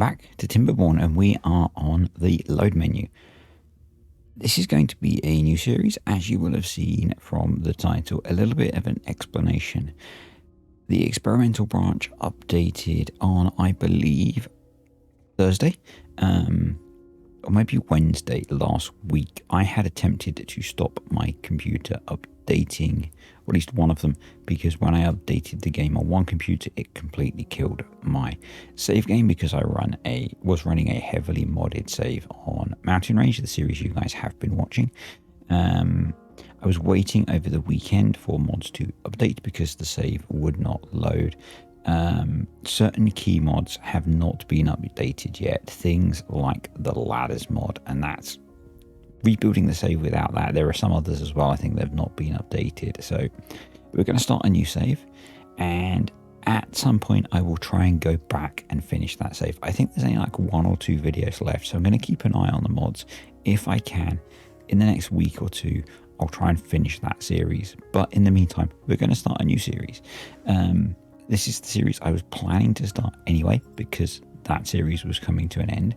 back to Timberborn, and we are on the load menu. This is going to be a new series, as you will have seen from the title, a little bit of an explanation. The experimental branch updated on, I believe, Thursday, or maybe Wednesday last week. I had attempted to stop my computer updating, or at least one of them, because when I updated the game on one computer, it completely killed my save game, because I was running a heavily modded save on Mountain Range, the series you guys have been watching. I was waiting over the weekend for mods to update because the save would not load. Certain key mods have not been updated yet, things like the ladders mod, and that's rebuilding the save without that. There are some others as well, I think they've not been updated. So we're going to start a new save, and at some point I will try and go back and finish that save. I think there's only like 1 or 2 videos left, so I'm going to keep an eye on the mods. If I can, in the next week or two, I'll try and finish that series. But in the meantime, we're going to start a new series. This is the series I was planning to start anyway, because that series was coming to an end.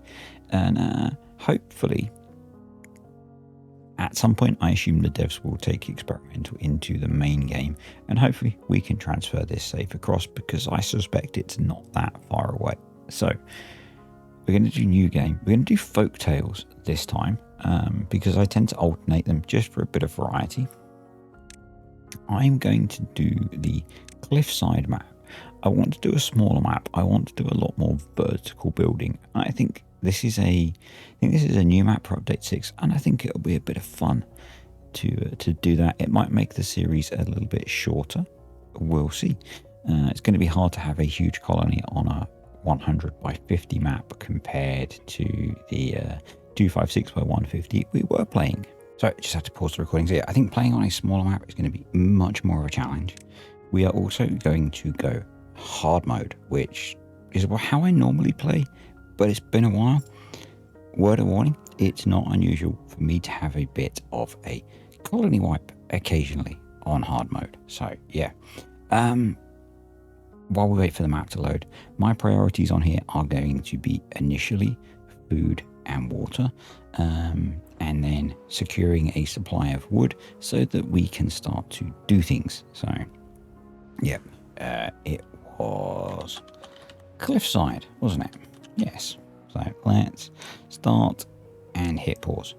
And hopefully, at some point, I assume the devs will take experimental into the main game. And hopefully, we can transfer this save across, because I suspect it's not that far away. So, we're going to do new game. We're going to do FOLKTAILS this time, because I tend to alternate them just for a bit of variety. I'm going to do the CLIFFSIDE map. I want to do a smaller map. I want to do a lot more vertical building. I think this is a new map for update 6, and I think it'll be a bit of fun to do that. It might make the series a little bit shorter. We'll see. It's going to be hard to have a huge colony on a 100 by 50 map compared to the 256 by 150 we were playing. So I just have to pause the recordings here. I think playing on a smaller map is going to be much more of a challenge. We are also going to go hard mode, which is how I normally play, but it's been a while. Word of warning, it's not unusual for me to have a bit of a colony wipe occasionally on hard mode. So yeah, while we wait for the map to load, my priorities on here are going to be initially food and water, and then securing a supply of wood so that we can start to do things. So yeah, it was CLIFFSIDE, wasn't it? Yes. So let's start and hit pause.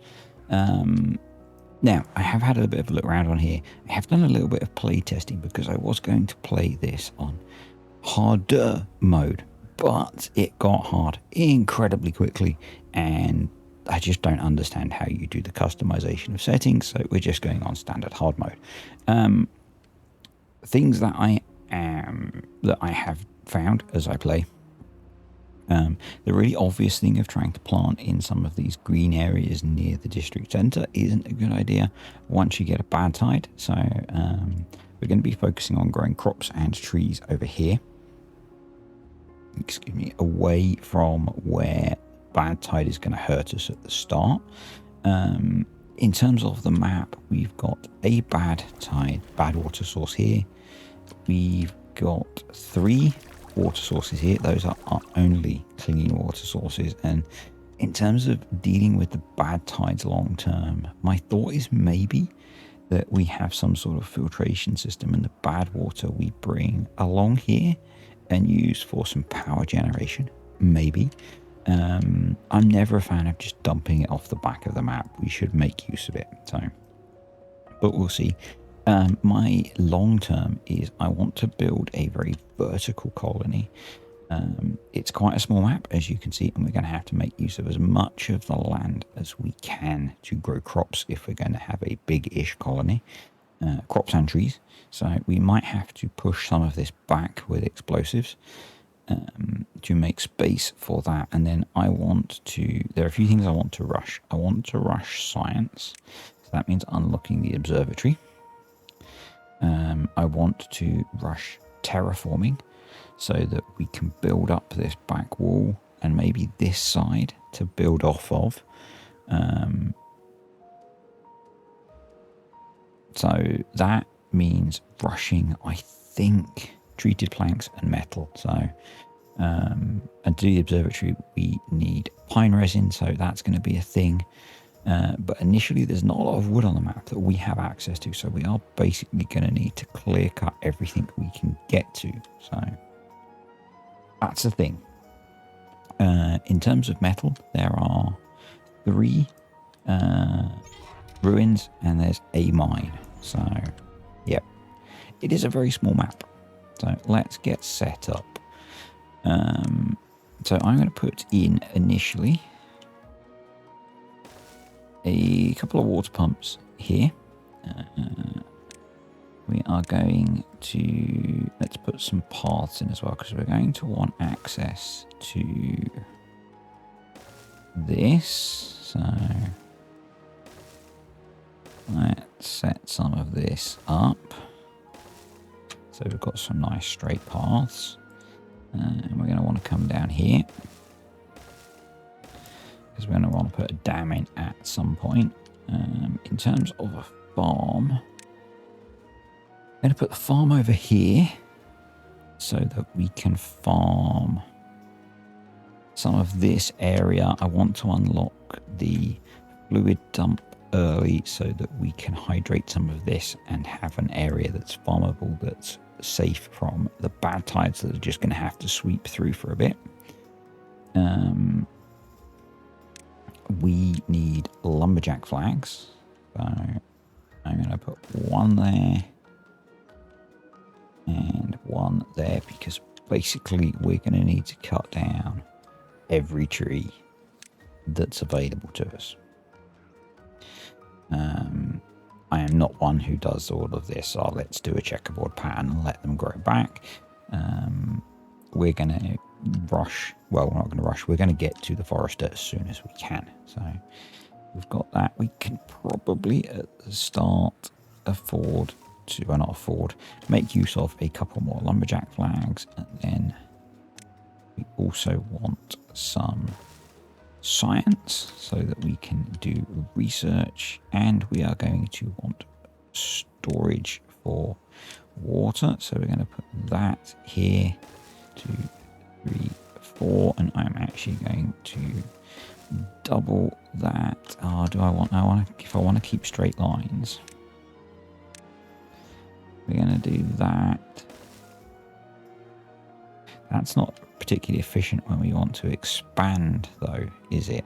Now, I have had a bit of a look around on here. I have done a little bit of play testing because I was going to play this on harder mode, but it got hard incredibly quickly, and I just don't understand how you do the customization of settings, so we're just going on standard hard mode. Things that I have found as I play. The really obvious thing of trying to plant in some of these green areas near the district centre isn't a good idea once you get a bad tide. So we're going to be focusing on growing crops and trees over here. Excuse me, away from where bad tide is going to hurt us at the start. In terms of the map, we've got a bad water source here. We've got 3 water sources here. Those are our only clean water sources. And in terms of dealing with the bad tides long term, my thought is maybe that we have some sort of filtration system, and the bad water we bring along here and use for some power generation, maybe. I'm never a fan of just dumping it off the back of the map. We should make use of it. So, but we'll see. My long term is I want to build a very vertical colony. It's quite a small map, as you can see, and we're going to have to make use of as much of the land as we can to grow crops if we're going to have a big-ish colony, crops and trees. So we might have to push some of this back with explosives to make space for that. And then there are a few things I want to rush. I want to rush science, so that means unlocking the observatory. I want to rush terraforming so that we can build up this back wall and maybe this side to build off of. So that means rushing, I think, treated planks and metal. So And to do the observatory, we need pine resin, so that's going to be a thing. But initially, there's not a lot of wood on the map that we have access to, so we are basically going to need to clear cut everything we can get to. So that's the thing. In terms of metal, there are 3 ruins and there's a mine. So, yep, it is a very small map. So let's get set up. So I'm going to put in initially a couple of water pumps here. We are going to, let's put some paths in as well, because we're going to want access to this. So let's set some of this up. So we've got some nice straight paths. And we're going to want to come down here, because we're going to want to put a dam in at some point. In terms of a farm, I'm going to put the farm over here so that we can farm some of this area. I want to unlock the fluid dump early so that we can hydrate some of this and have an area that's farmable, that's safe from the bad tides that are just going to have to sweep through for a bit. We need lumberjack flags, so I'm going to put 1 there and 1 there, because basically we're going to need to cut down every tree that's available to us. I am not one who does all of this, so let's do a checkerboard pattern and let them grow back. We're going to rush, well, we're not going to rush, we're going to get to the forester as soon as we can. So we've got that. We can probably at the start afford to, well, not afford, make use of a couple more lumberjack flags, and then we also want some science so that we can do research, and we are going to want storage for water, so we're going to put that here, 2, 3, 4, and I'm actually going to double that. If I want to keep straight lines, we're going to do that. That's not particularly efficient when we want to expand, though, is it?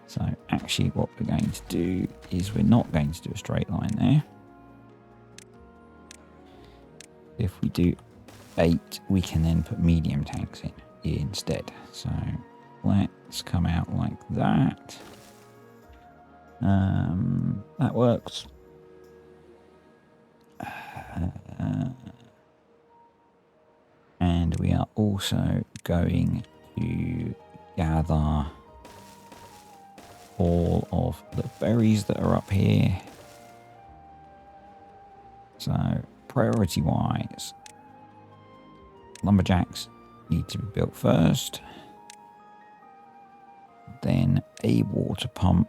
So actually what we're going to do is we're not going to do a straight line there. If we do 8, we can then put medium tanks in instead. So let's come out like that. That works. And we are also going to gather all of the berries that are up here. So priority wise, lumberjacks need to be built first, then a water pump,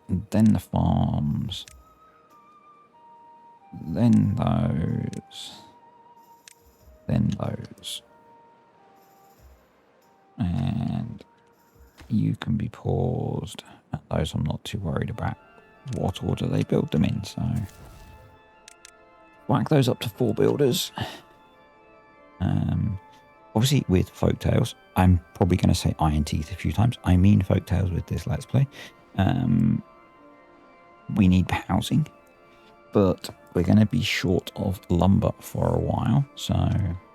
and then the farms, then those, and you can be paused. Those I'm not too worried about what order they build them in, so whack those up to 4 builders. Obviously with Folktales, I'm probably going to say Iron Teeth a few times. I mean Folktales with this Let's Play. We need housing, but we're going to be short of lumber for a while, so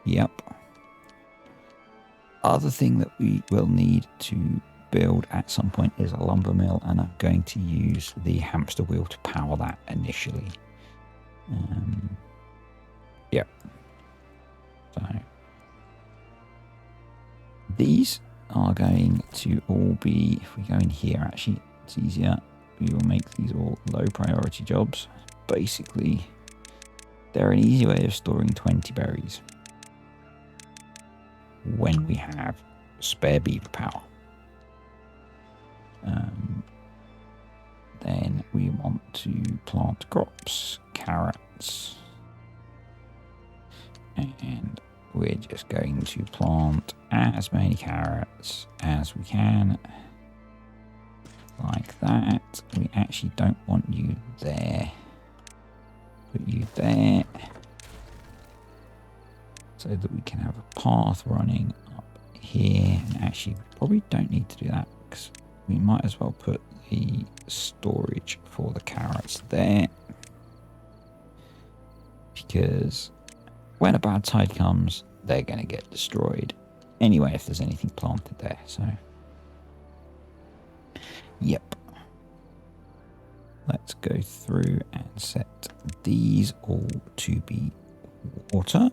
yep. Other thing that we will need to build at some point is a lumber mill, and I'm going to use the hamster wheel to power that initially. Yep. So these are going to all be, if we go in here, actually it's easier, we will make these all low priority jobs. Basically they're an easy way of storing 20 berries when we have spare beaver power. Then we want to plant crops, carrots, and we're just going to plant as many carrots as we can. Like that. We actually don't want you there. Put you there. So that we can have a path running up here. And actually, we probably don't need to do that because we might as well put the storage for the carrots there. Because when a bad tide comes, they're going to get destroyed. Anyway, if there's anything planted there. So, yep. Let's go through and set these all to be water.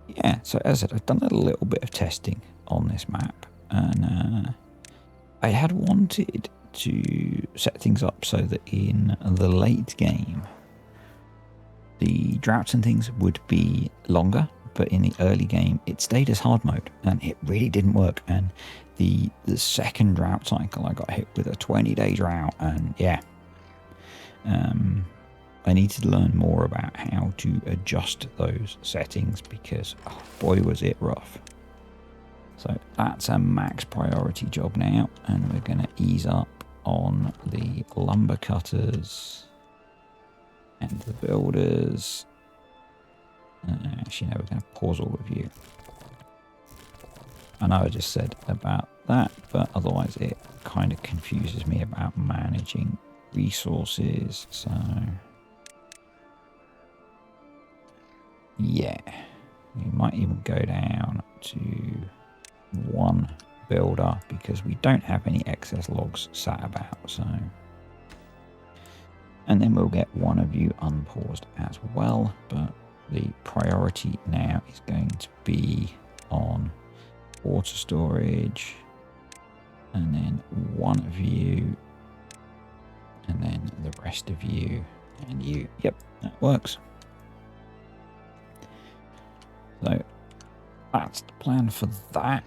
Yeah, so as I said, I've done a little bit of testing on this map. And I had wanted to set things up so that in the late game, the droughts and things would be longer, but in the early game, it stayed as hard mode, and it really didn't work. And the second drought cycle, I got hit with a 20-day drought, and yeah, I need to learn more about how to adjust those settings because, oh boy, was it rough. So that's a max priority job now, and we're going to ease up on the lumber cutters and the builders. Actually, no, we're going to pause all of you. I know I just said about that, but otherwise it kind of confuses me about managing resources. So yeah, we might even go down to one builder because we don't have any excess logs sat about. So, and then we'll get one of you unpaused as well, but the priority now is going to be on water storage, and then one of you, and then the rest of you, and you. Yep, that works. So that's the plan for that.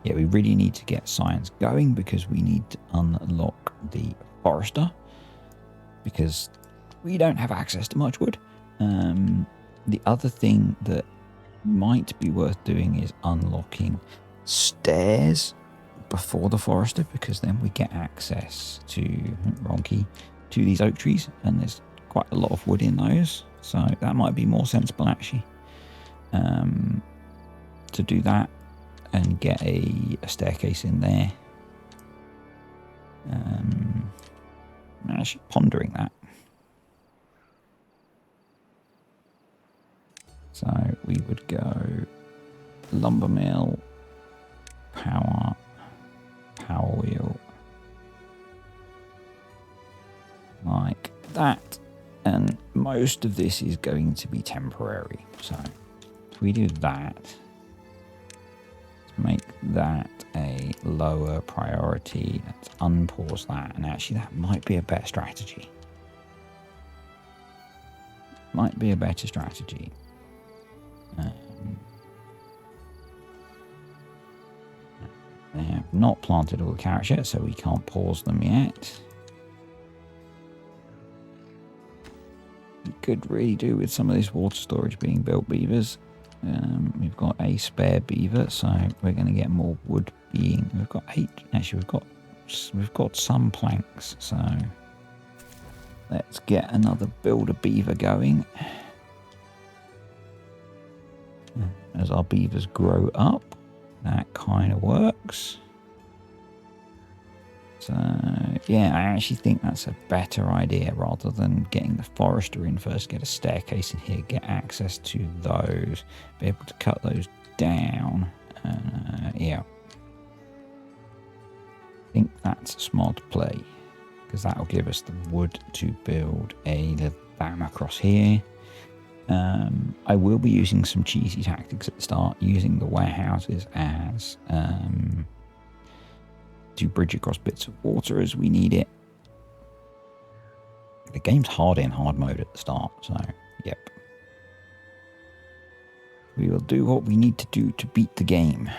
Yeah, we really need to get science going because we need to unlock the forester because we don't have access to much wood. The other thing that might be worth doing is unlocking stairs before the forester because then we get access to to these oak trees, and there's quite a lot of wood in those, so that might be more sensible actually to do that and get a staircase in there. I'm actually pondering that. So we would go lumber mill, power wheel, like that. And most of this is going to be temporary. So if we do that, let's make that a lower priority. Let's unpause that. And actually that might be a better strategy. Might be a better strategy. They have not planted all the carrots yet, so we can't pause them yet. We could really do with some of this water storage being built, beavers. We've got a spare beaver, so we're going to get more wood being. We've got 8. Actually, we've got some planks, so let's get another builder beaver going. As our beavers grow up, that kind of works. So yeah, I actually think that's a better idea rather than getting the forester in first. Get a staircase in here, get access to those, be able to cut those down. Yeah, I think that's a smart play because that will give us the wood to build a little dam across here. I will be using some cheesy tactics at the start, using the warehouses as to bridge across bits of water as we need it. The game's hard in hard mode at the start, so yep. We will do what we need to do to beat the game.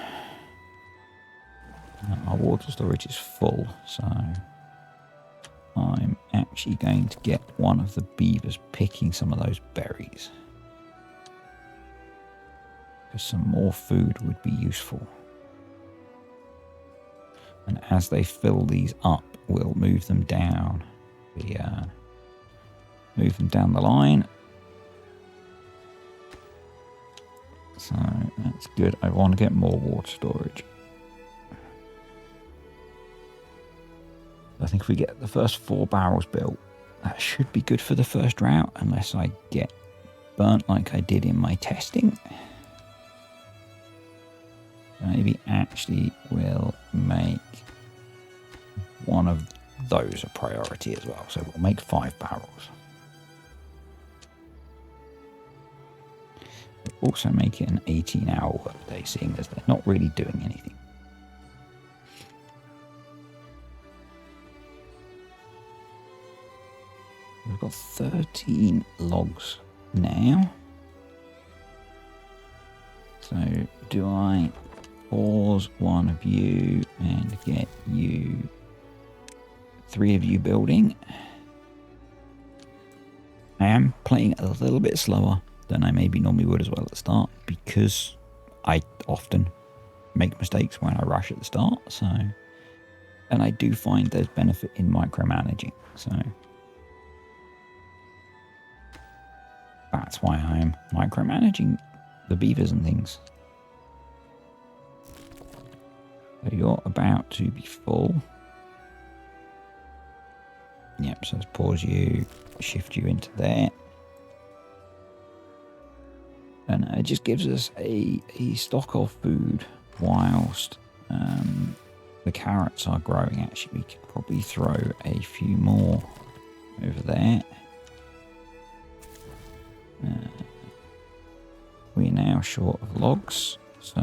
Our water storage is full, so I'm actually actually going to get one of the beavers picking some of those berries. Because some more food would be useful. And as they fill these up, we'll move them down. Move them down the line. So that's good. I want to get more water storage. I think if we get the first 4 barrels built, that should be good for the first route, unless I get burnt like I did in my testing. Maybe actually we'll make one of those a priority as well. So we'll make 5 barrels. We'll also make it an 18-hour workday, seeing as they're not really doing anything. We've got 13 logs now. So do I pause one of you and get you 3 of you building? I am playing a little bit slower than I maybe normally would as well at the start, because I often make mistakes when I rush at the start. So, and I do find there's benefit in micromanaging. So that's why I'm micromanaging the beavers and things. So you're about to be full. Yep, so let's pause you, shift you into there. And it just gives us a stock of food whilst the carrots are growing. Actually, we could probably throw a few more over there. We're now short of logs, so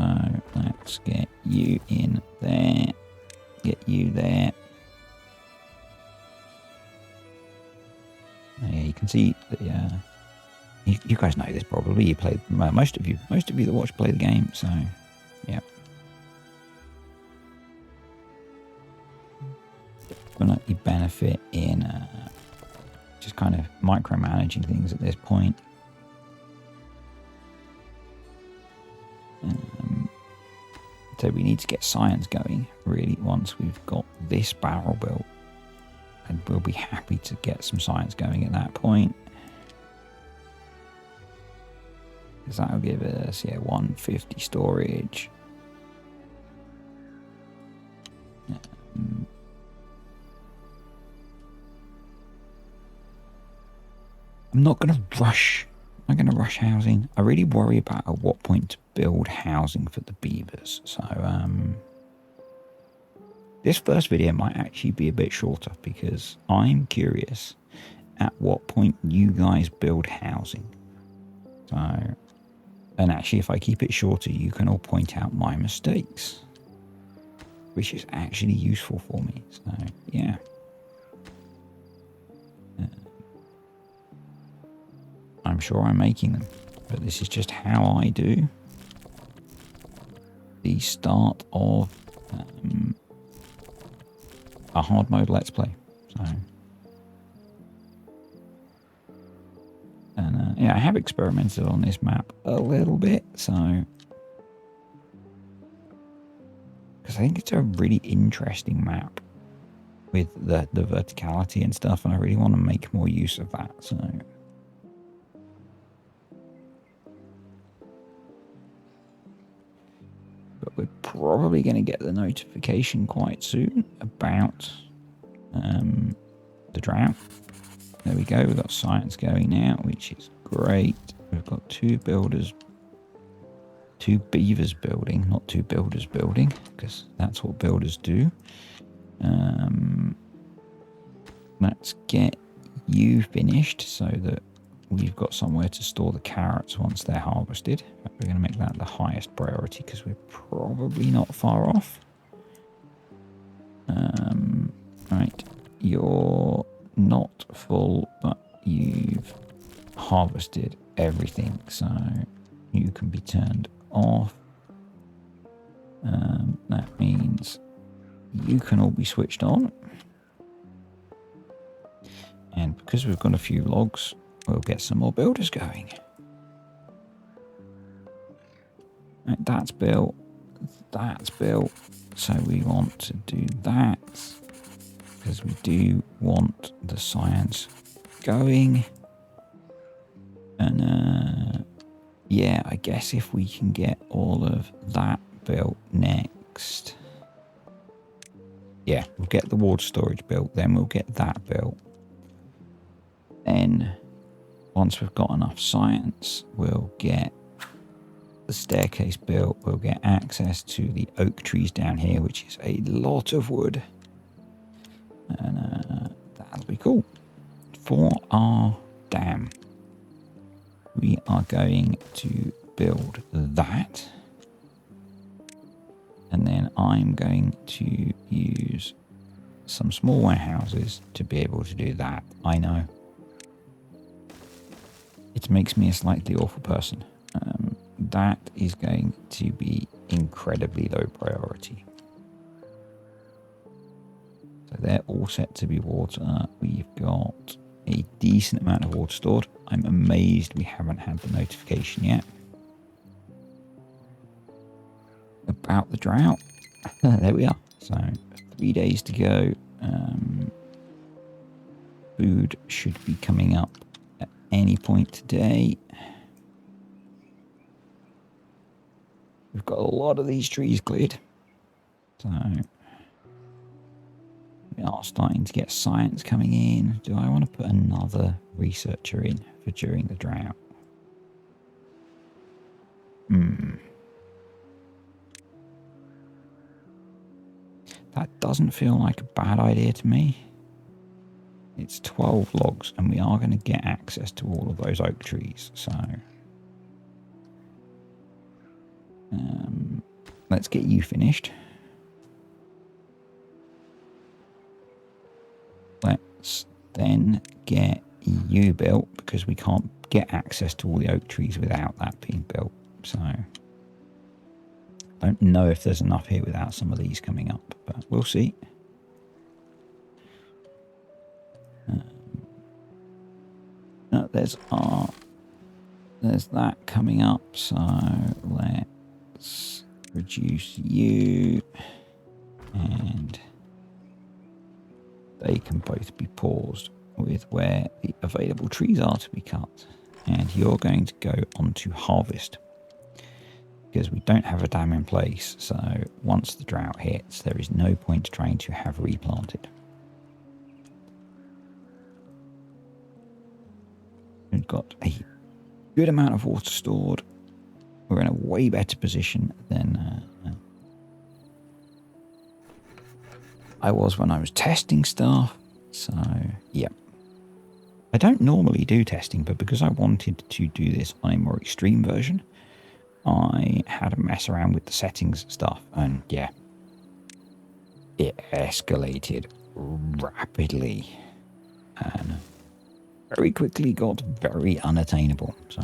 let's get you in there, get you there. Yeah, you can see the you guys know this probably. You played, most of you that watch play the game, so yeah. Definitely benefit in just kind of micromanaging things at this point. So we need to get science going really once we've got this barrel built, and we'll be happy to get some science going at that point. Because that'll give us, 150 storage. I'm not going to rush. I'm not going to rush housing. I really worry about at what point to build housing for the beavers. So this first video might actually be a bit shorter, because I'm curious at what point you guys build housing. So, and actually, if I keep it shorter, you can all point out my mistakes, which is actually useful for me. So, yeah. I'm sure I'm making them, but this is just how I do the start of a hard mode let's play. So, and yeah, I have experimented on this map a little bit, so because I think it's a really interesting map with the verticality and stuff, and I really want to make more use of that. So. But we're probably going to get the notification quite soon about the drought. There we go. We've got science going now, which is great. We've got 2 builders, 2 beavers building, not 2 builders building, because that's what builders do. Let's get you finished so that we've got somewhere to store the carrots once they're harvested. We're going to make that the highest priority because we're probably not far off. Right, you're not full, but you've harvested everything, so you can be turned off. That means you can all be switched on. because we've got a few logs, we'll get some more builders going. Right, that's built. That's built. So we want to do that because we do want the science going. And yeah, I guess if we can get all of that built next. Yeah, we'll get the water storage built, then we'll get that built. Then once we've got enough science, we'll get the staircase built, we'll get access to the oak trees down here, which is a lot of wood. And that'll be cool. For our dam, we are going to build that. And then I'm going to use some small warehouses to be able to do that. I know. It makes me a slightly awful person. That is going to be incredibly low priority. So they're all set to be water. We've got a decent amount of water stored. I'm amazed we haven't had the notification yet about the drought. There we are. So 3 days to go. Food should be coming up at any point today. We've got a lot of these trees cleared. So we are starting to get science coming in. Do I want to put another researcher in for during the drought? That doesn't feel like a bad idea to me. It's 12 logs and we are going to get access to all of those oak trees. So let's get you finished. Let's then get you built because we can't get access to all the oak trees without that being built. So I don't know if there's enough here without some of these coming up, but we'll see. There's that coming up, so let's reduce you, and they can both be paused with where the available trees are to be cut. And you're going to go on to harvest because we don't have a dam in place, so once the drought hits, there is no point trying to have replanted. We've got a good amount of water stored. We're in a way better position than I was when I was testing stuff. So, yeah. I don't normally do testing, but because I wanted to do this on a more extreme version, I had to mess around with the settings stuff. And, yeah, it escalated rapidly. And very quickly got very unattainable. So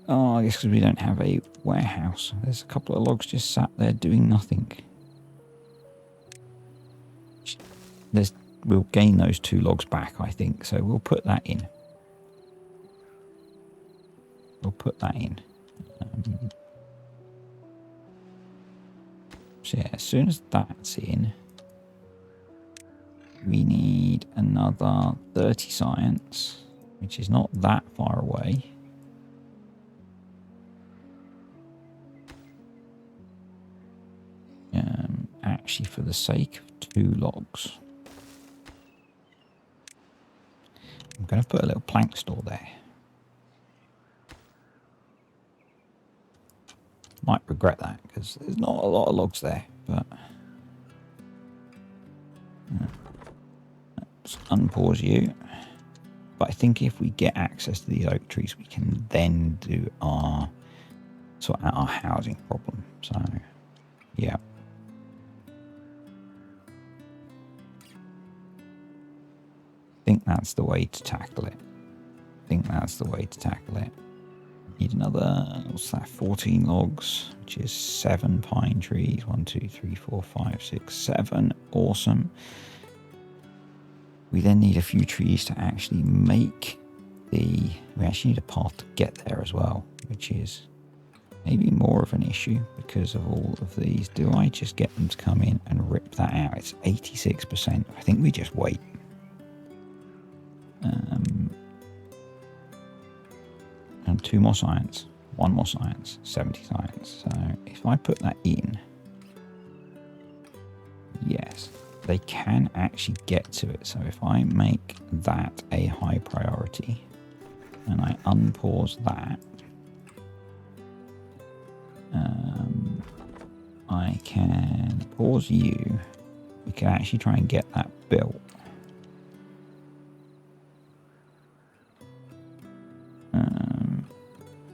I guess because we don't have a warehouse. There's a couple of logs just sat there doing nothing. We'll gain those 2 logs back, I think. So we'll put that in. So yeah, as soon as that's in, we need another 30 science, which is not that far away. Actually, for the sake of 2 logs, I'm going to put a little plank store there. Might regret that because there's not a lot of logs there, but let's unpause you. But I think if we get access to these oak trees, we can then do sort out our housing problem. So, yeah. I think that's the way to tackle it. Need another, what's that, 14 logs, which is 7 pine trees. 1, 2, 3, 4, 5, 6, 7. Awesome. We then need a few trees to actually make we actually need a path to get there as well, which is maybe more of an issue because of all of these. Do I just get them to come in and rip that out? It's 86%. I think we just wait. And 2 more science, 1 more science, 70 science. So if I put that in, yes, they can actually get to it. So if I make that a high priority and I unpause that, I can pause you. We can actually try and get that built.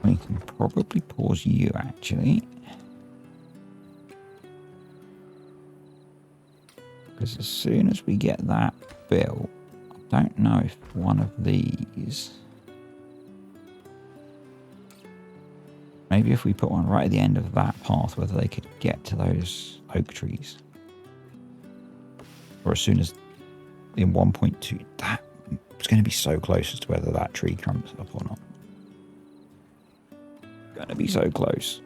We can probably pause you actually, because as soon as we get that built, I don't know if one of these, maybe if we put one right at the end of that path, whether they could get to those oak trees, or as soon as in 1.2, that it's going to be so close as to whether that tree comes up or not. Going to be so close.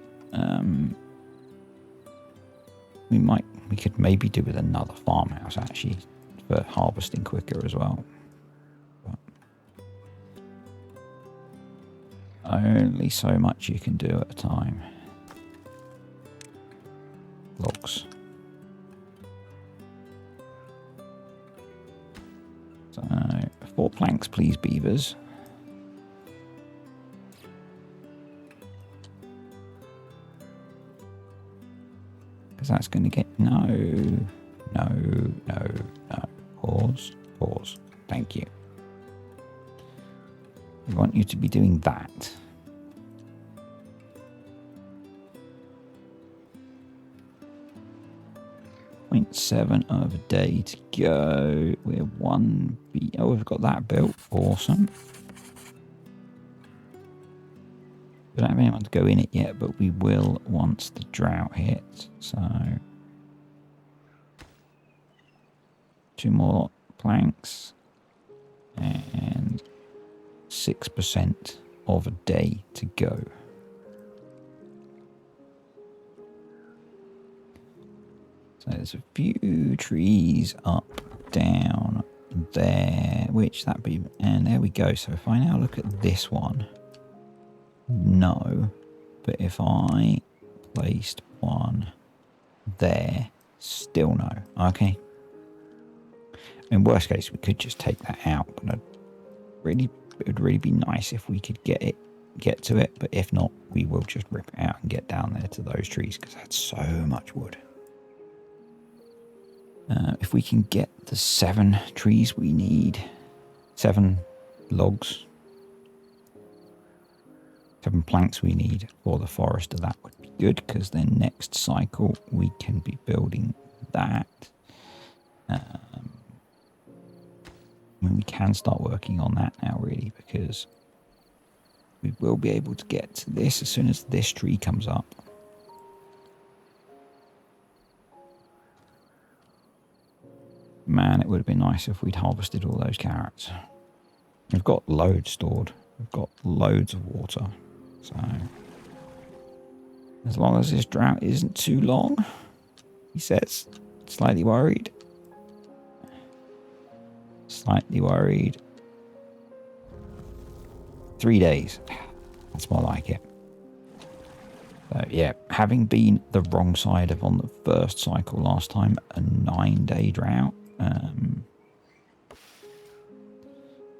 We could maybe do with another farmhouse actually for harvesting quicker as well. But only so much you can do at a time. Logs. So 4 planks, please, beavers. Because that's going to get no. Pause. Thank you. We want you to be doing that. .7 of a day to go. We're 1B. Oh, we've got that built. Awesome. We don't have anyone to go in it yet, but we will once the drought hits. So 2 more planks and 6% of a day to go. So there's a few trees up, down there, which that be, and there we go. So if I now look at this one, no, but if I placed one there, still no. Okay. In worst case, we could just take that out, but it would really be nice if we could get to it. But if not, we will just rip it out and get down there to those trees because that's so much wood. If we can get the 7 trees we need, 7 logs, 7 planks we need for the forester, that would be good because then next cycle we can be building that. We can start working on that now really, because we will be able to get to this as soon as this tree comes up. Man, it would have been nice if we'd harvested all those carrots. We've got loads stored. We've got loads of water. So, as long as this drought isn't too long, he says, slightly worried. Slightly worried. 3 days. That's more like it. So, yeah, having been the wrong side of on the first cycle last time, a 9-day drought. I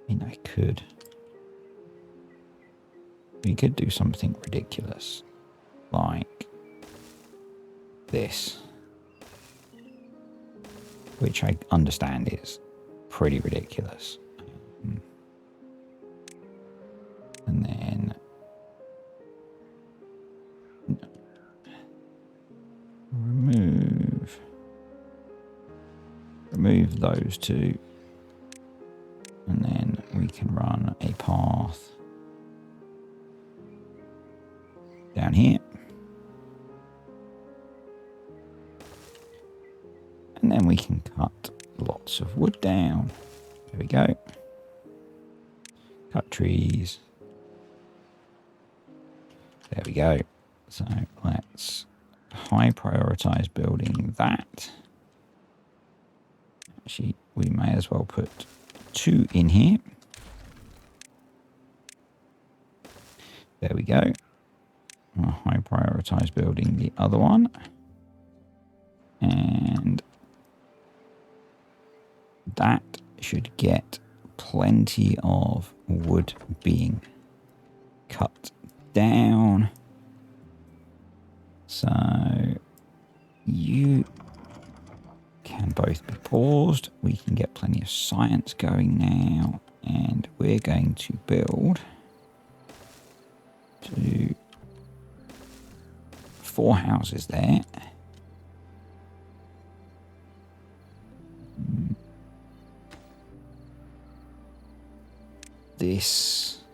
mean, we could do something ridiculous like this, which I understand is pretty ridiculous. And then remove those 2, and then we can run a path down here. And then we can cut lots of wood down. There we go. Cut trees. There we go. So let's high prioritize building that. Actually, we may as well put 2 in here. There we go. I'll high prioritize building the other one. And that should get plenty of wood being cut down. So you can both be paused. We can get plenty of science going now. And we're going to build to 4 houses there. This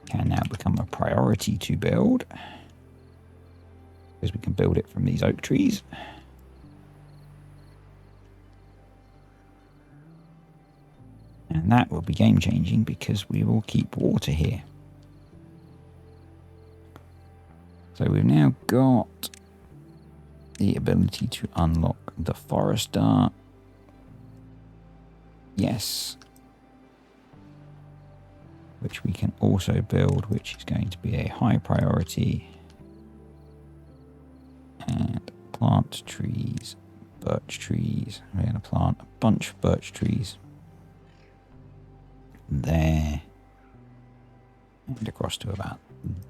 can now become a priority to build, because we can build it from these oak trees. And that will be game changing because we will keep water here. So we've now got the ability to unlock the forester. Yes. Which we can also build, which is going to be a high priority. And plant trees, birch trees. We're going to plant a bunch of birch trees there and across to about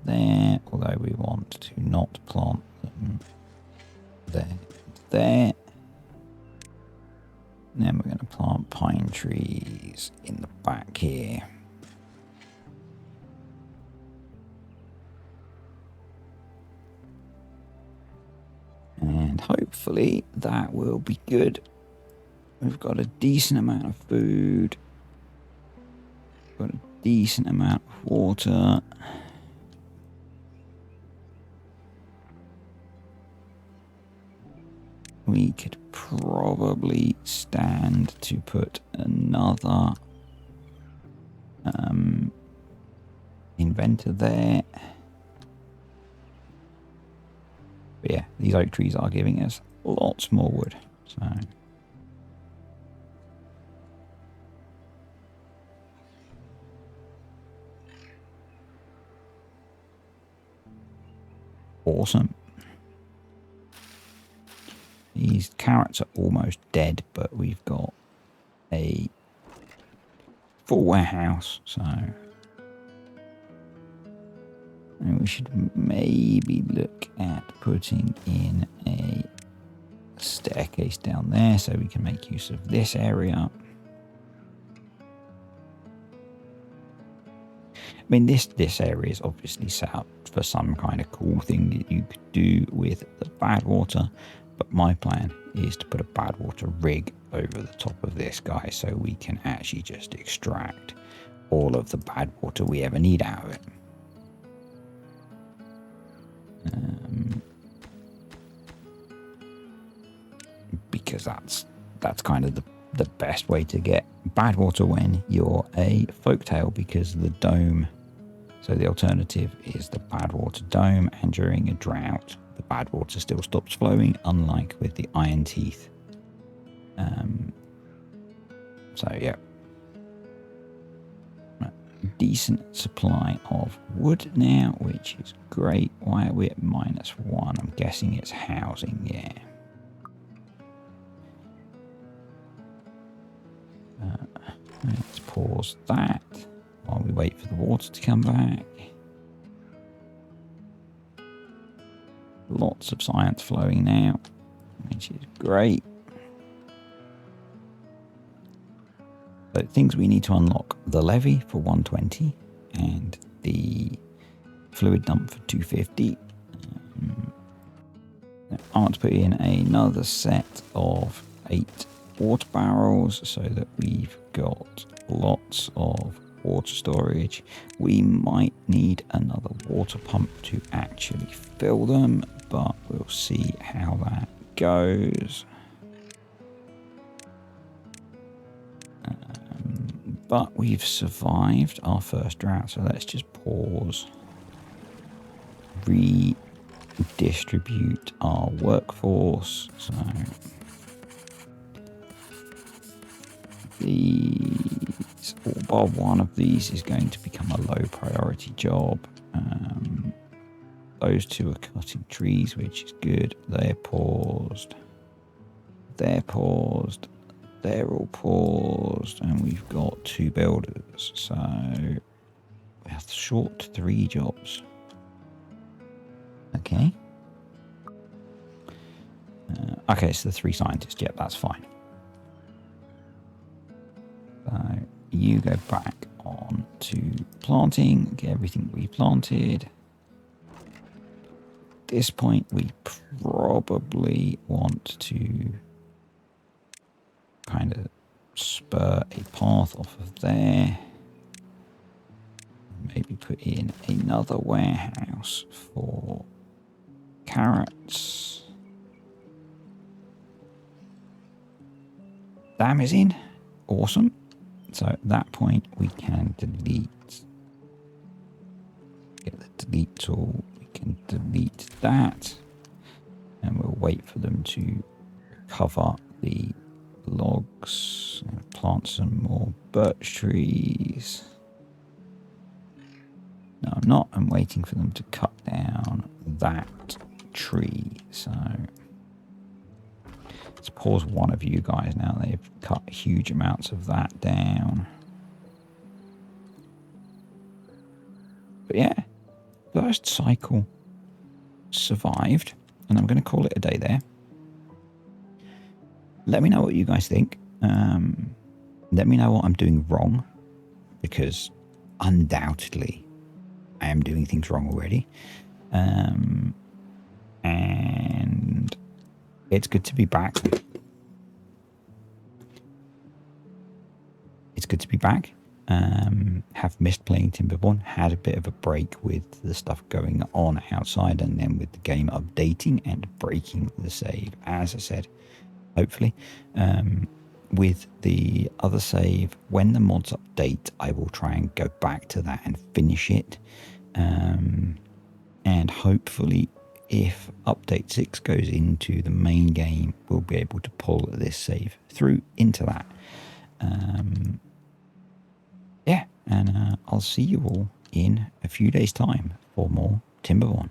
there, although we want to not plant them there. And then we're going to plant pine trees in the back here. And hopefully that will be good. We've got a decent amount of food. Got a decent amount of water. We could probably stand to put another inventor there. But yeah, these oak trees are giving us lots more wood. So awesome. These carrots are almost dead, but we've got a full warehouse, so and we should maybe look at putting in a staircase down there so we can make use of this area. I mean, this area is obviously set up for some kind of cool thing that you could do with the bad water, but my plan is to put a bad water rig over the top of this guy so we can actually just extract all of the bad water we ever need out of it. Because that's kind of the best way to get bad water when you're a folktale, because the dome, so the alternative is the bad water dome, and during a drought the bad water still stops flowing, unlike with the iron teeth. So yeah, decent supply of wood now, which is great. Why are we at -1? I'm guessing it's housing. Yeah. Let's pause that while we wait for the water to come back. Lots of science flowing now, which is great. So things we need to unlock: the levee for 120 and the fluid dump for 250. I want to put in another set of 8 water barrels so that we've got lots of water storage. We might need another water pump to actually fill them, but we'll see how that goes. But we've survived our first drought, so let's just pause. Redistribute our workforce. So these, or one of these is going to become a low priority job. Those two are cutting trees, which is good. They're paused. They're paused. They're all paused. And we've got 2 builders. So we have short 3 jobs. Okay. Okay, so the 3 scientists. Yep, that's fine. So you go back on to planting. Get everything replanted. At this point, we probably want to kind of spur a path off of there. Maybe put in another warehouse for carrots. Dam is in. Awesome. So at that point, we can delete. Get the delete tool. We can delete that. And we'll wait for them to recover the logs. And plant some more birch trees. No, I'm not. I'm waiting for them to cut down that tree. So let's pause one of you guys now. They've cut huge amounts of that down. But yeah, first cycle survived. And I'm going to call it a day there. Let me know what you guys think. Let me know what I'm doing wrong. Because undoubtedly, I am doing things wrong already. And it's good to be back. It's good to be back. Have missed playing Timberborn. Had a bit of a break with the stuff going on outside, and then with the game updating and breaking the save. As I said, hopefully, with the other save, when the mods update, I will try and go back to that and finish it. And hopefully, if update 6 goes into the main game, we'll be able to pull this save through into that. Yeah, and I'll see you all in a few days' time for more Timberborn.